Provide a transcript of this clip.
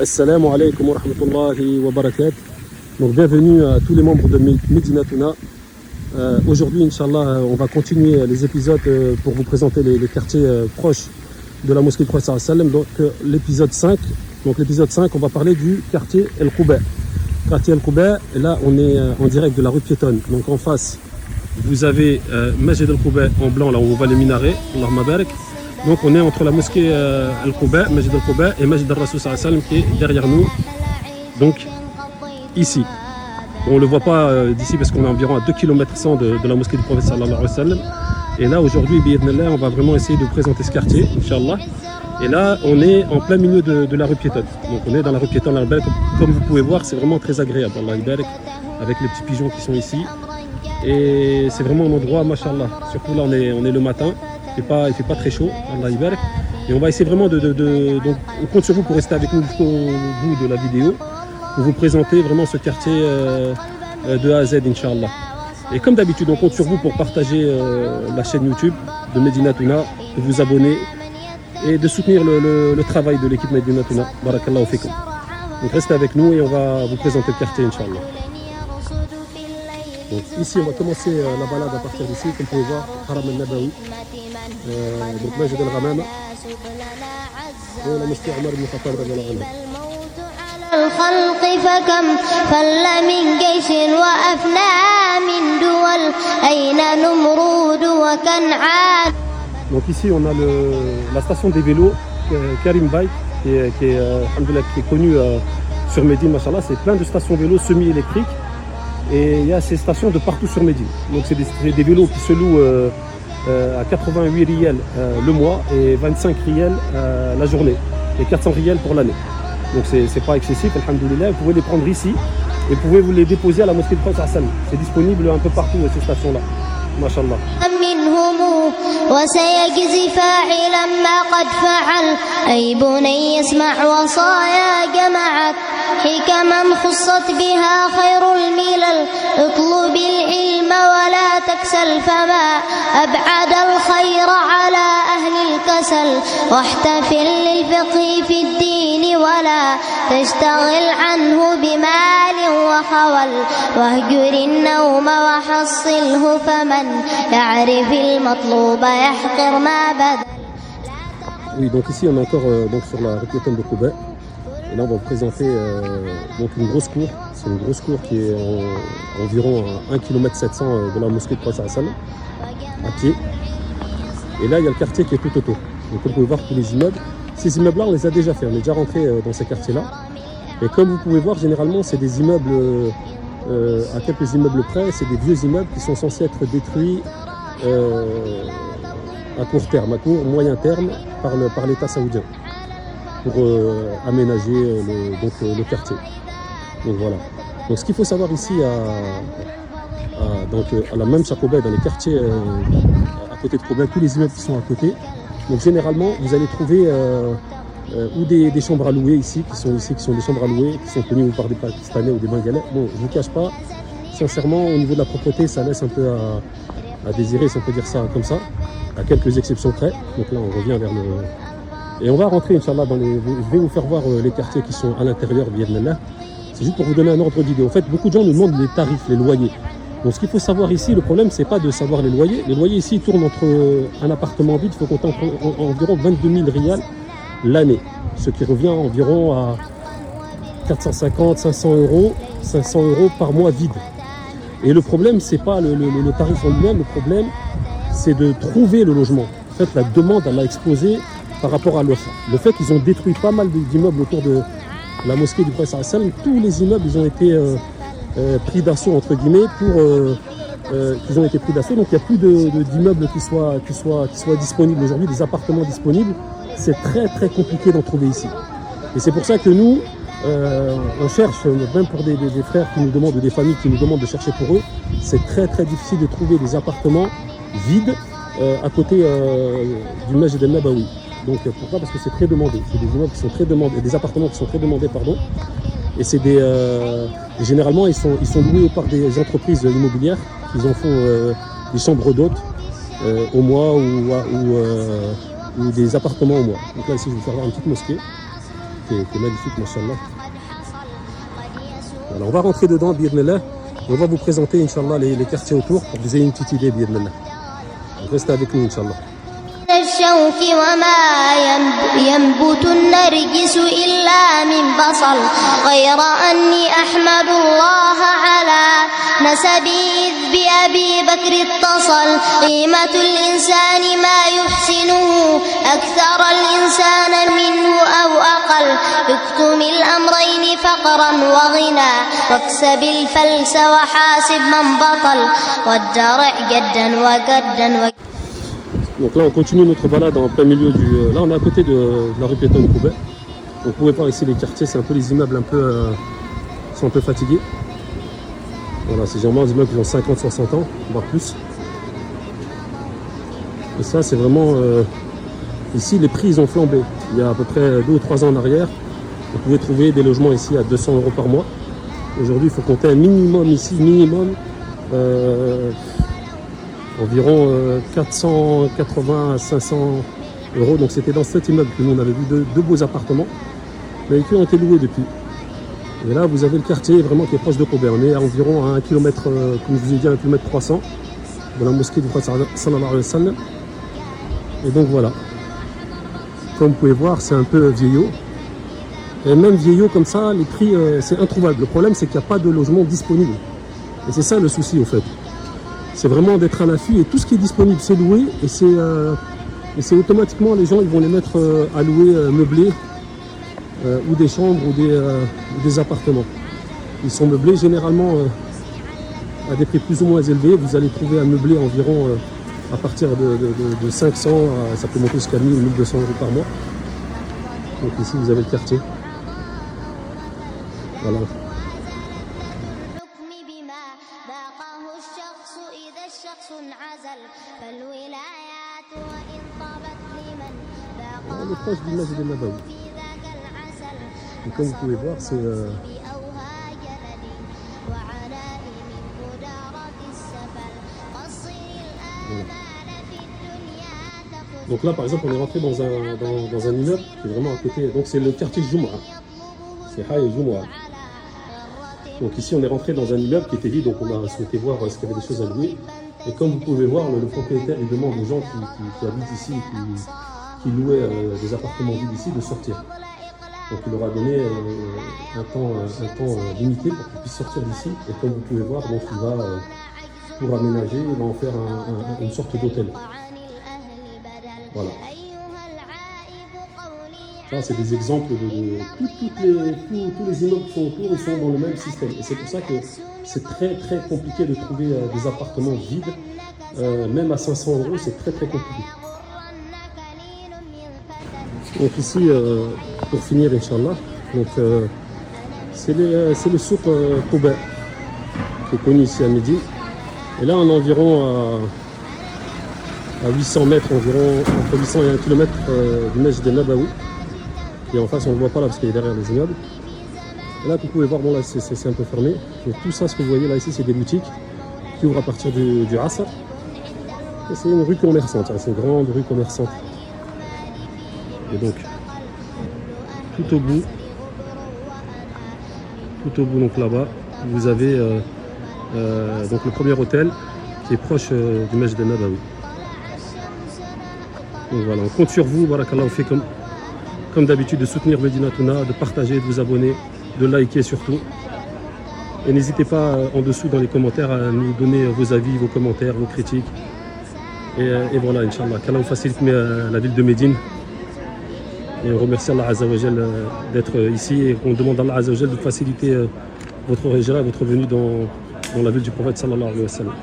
Assalamu alaikum wa rahmatullahi wa barakatuh. Donc bienvenue à tous les membres de Medinatouna. Aujourd'hui, Inch'Allah, on va continuer les épisodes pour vous présenter les quartiers proches de la mosquée du Prophète sallam. Donc l'épisode 5. Donc l'épisode 5, on va parler du quartier El Quba. Quartier El Quba, et là on est en direct de la rue piétonne. Donc en face, vous avez Masjid El Quba en blanc, là où on voit les minarets. Allahumma barak. Donc on est entre la mosquée Al-Quba, Masjid Al-Quba et Masjid Al-Rasoul sallam qui est derrière nous, donc ici. Bon, on ne le voit pas d'ici parce qu'on est environ à 2 km 100 de la mosquée du Prophète sallallahu alayhi wa sallam. Et là aujourd'hui, on va vraiment essayer de vous présenter ce quartier, Inch'Allah. Et là on est en plein milieu de la rue piétonne. Donc on est dans la rue piétonne, comme vous pouvez voir, c'est vraiment très agréable, Allah barak, avec les petits pigeons qui sont ici. Et c'est vraiment un endroit, mashallah, surtout là on est le matin. Il fait pas très chaud, Allah barak. Et on va essayer vraiment donc on compte sur vous pour rester avec nous jusqu'au bout de la vidéo, pour vous présenter vraiment ce quartier de A à Z, Inch'Allah. Et comme d'habitude, on compte sur vous pour partager la chaîne YouTube de Medinatouna, de vous abonner et de soutenir le travail de l'équipe Medinatouna. Barakallahu fikum. Donc restez avec nous et on va vous présenter le quartier, Inch'Allah. Donc ici, on va commencer la balade à partir d'ici, comme vous pouvez voir, Haram al-Nabawi, donc Masjid al-Ghamama, et la mosquée Omar ibn Khattab radiyallahu anhu. Donc ici, on a la station des vélos, Karim Bike, qui est connue sur Médine, machallah. C'est plein de stations vélos semi-électriques. Et il y a ces stations de partout sur Médine. Donc c'est des vélos qui se louent à 88 riels le mois et 25 riels la journée et 400 riels pour l'année. Donc c'est pas excessif, alhamdoulilah. Vous pouvez les prendre ici et vous pouvez vous les déposer à la mosquée de Prophète sallam. C'est disponible un peu partout ces stations-là. Mashallah. وسيجزي فاعلا ما قد فعل أي بني اسمع وصايا جمعت حكما خصت بها خير الملل اطلب العلم ولا تكسل فما أبعد الخير على أهل الكسل واحتفل للفقه في الدين ولا تشتغل عنه بمال وخول واهجر النوم وحصله فمن يعرف المطلوب يحقر ما بدل. Oui, donc ici on est encore donc sur la rue piétonne de Quba. Et là on va vous présenter donc une grosse cour. C'est une grosse cour qui est environ à 1 km 700 de la mosquée de Prophète sallam à pied. Et là il y a le quartier qui est tout autour. Donc comme vous pouvez voir tous les immeubles. Ces immeubles-là on les a déjà fait, on est déjà rentré dans ces quartiers-là. Et comme vous pouvez voir, généralement c'est des immeubles à quelques immeubles près, c'est des vieux immeubles qui sont censés être détruits à court terme, à court moyen terme par l'État saoudien pour aménager le quartier. Donc voilà. Donc ce qu'il faut savoir ici à la même Quba, dans les quartiers à côté de Quba, tous les immeubles qui sont à côté. Donc généralement vous allez trouver ou des chambres à louer ici, qui sont des chambres à louer, qui sont tenues par des Pakistanais ou des Bengalais. Bon, je ne vous cache pas, sincèrement, au niveau de la propreté, ça laisse un peu à désirer, si on peut dire ça comme ça, à quelques exceptions près. Donc là, on revient vers le... Et on va rentrer, Inch'Allah, je vais vous faire voir les quartiers qui sont à l'intérieur, bi'idhnillah. C'est juste pour vous donner un ordre d'idée. En fait, beaucoup de gens nous demandent les tarifs, les loyers. Donc ce qu'il faut savoir ici, le problème, c'est pas de savoir les loyers. Les loyers ici tournent entre un appartement vide, il faut compter environ 22 000 rials l'année, ce qui revient environ à 450, 500 euros par mois vide. Et le problème, c'est pas le tarif en lui-même, le problème, c'est de trouver le logement. En fait, la demande, elle a explosé par rapport à l'offre. Le fait qu'ils ont détruit pas mal d'immeubles autour de la mosquée du Prophète sallam, tous les immeubles, ils ont été pris d'assaut, entre guillemets, qu'ils ont été pris d'assaut. Donc il n'y a plus d'immeubles qui soient disponibles aujourd'hui, des appartements disponibles. C'est très très compliqué d'en trouver ici. Et c'est pour ça que nous, on cherche, même pour des frères qui nous demandent, ou des familles qui nous demandent de chercher pour eux, c'est très très difficile de trouver des appartements vides à côté du Masjid al-Nabawi. Donc pourquoi? Parce que c'est très demandé. C'est des immeubles qui sont très demandés, des appartements qui sont très demandés, pardon. Et c'est généralement ils sont loués par des entreprises immobilières. Ils en font des chambres d'hôtes au mois ou des appartements au mois. Donc là ici je vais vous faire voir une petite mosquée. qui est magnifique, machallah. Voilà, on va rentrer dedans, bi'idhnillah, et on va vous présenter, Inch'Allah, les quartiers autour pour que vous ayez une petite idée, bi'idhnillah. Restez avec nous, Inch'Allah. الشوك وما ينبت النرجس إلا من بصل غير أني أحمد الله على نسبي إذ بأبي بكر اتصل قيمة الإنسان ما يحسنه أكثر الإنسان منه أو أقل اكتم الأمرين فقرا وغنى واكسب الفلس وحاسب من بطل والدرع جدا وجدا. Donc là on continue notre balade en plein milieu du... Là on est à côté de la rue piétonne Koubet. Donc vous pouvez voir ici les quartiers, c'est un peu les immeubles un peu... sont un peu fatigués. Voilà, c'est généralement des immeubles qui ont 50-60 ans, voire plus. Et ça c'est vraiment... Ici les prix ils ont flambé. Il y a à peu près 2 ou 3 ans en arrière, vous pouvez trouver des logements ici à 200 € par mois. Aujourd'hui il faut compter un minimum ici, environ 480 à 500 €. Donc c'était dans cet immeuble que nous on avait vu deux beaux appartements, mais qui ont été loués depuis. Et là vous avez le quartier vraiment qui est proche de Koubet. On est à environ à 1 km, comme je vous ai dit, 1 km 300 de la mosquée du prophète sallallahu alayhi wa sallam. Et donc voilà, comme vous pouvez voir, c'est un peu vieillot. Et même vieillot comme ça, les prix c'est introuvable. Le problème c'est qu'il n'y a pas de logement disponible. Et c'est ça le souci au fait. C'est vraiment d'être à l'affût et tout ce qui est disponible c'est loué et c'est automatiquement les gens ils vont les mettre à louer meublés ou des chambres ou des appartements. Ils sont meublés généralement à des prix plus ou moins élevés. Vous allez trouver un meublé environ à partir de 500, ça peut monter jusqu'à 1000 ou 1200 € par mois. Donc ici vous avez le quartier. Voilà. On est proche du Masjid al-Nabawi. Et comme vous pouvez voir, c'est voilà. Donc là par exemple on est rentré dans un immeuble qui est vraiment à côté, donc c'est le quartier Jum'a. C'est Hay Jum'a. Donc ici on est rentré dans un immeuble qui était vide, donc on a souhaité voir est-ce qu'il y avait des choses à louer. Et comme vous pouvez voir, le propriétaire il demande aux gens qui habitent ici, qui louaient des appartements vides ici, de sortir. Donc il leur a donné un temps limité pour qu'ils puissent sortir d'ici. Et comme vous pouvez voir, donc il va, pour aménager, il va en faire une sorte d'hôtel. Voilà. Ça c'est des exemples de tous les immeubles qui sont autour, ils sont dans le même système. Et c'est pour ça que c'est très très compliqué de trouver des appartements vides. Même à 500 €, c'est très très compliqué. Donc ici, pour finir, Inch'Allah, c'est le souk Koubet, qui est connu ici à Médine. Et là, on est environ à 800 mètres, environ entre 800 et 1 km du Masjid al-Nabawi. Et en face, on ne le voit pas là parce qu'il est derrière les immeubles. Et là, vous pouvez voir, bon là, c'est un peu fermé. Et tout ça, ce que vous voyez là, ici, c'est des boutiques qui ouvrent à partir du Asr. Et c'est une rue commerçante, hein, c'est une grande rue commerçante. Et donc, tout au bout, donc là-bas, vous avez donc le premier hôtel qui est proche du Masjid al-Nabawi. Donc voilà, on compte sur vous, barakallahu fikum, comme d'habitude, de soutenir Medina Touna, de partager, de vous abonner, de liker surtout. Et n'hésitez pas en dessous dans les commentaires à nous donner vos avis, vos commentaires, vos critiques. Et voilà, Inch'Allah, qu'Allah vous facilite la ville de Médine. Et on remercie Allah Azza wa Jal d'être ici et on demande à Allah Azza wa Jal de faciliter votre hijra, votre venue dans la ville du prophète sallallahu alayhi wa sallam.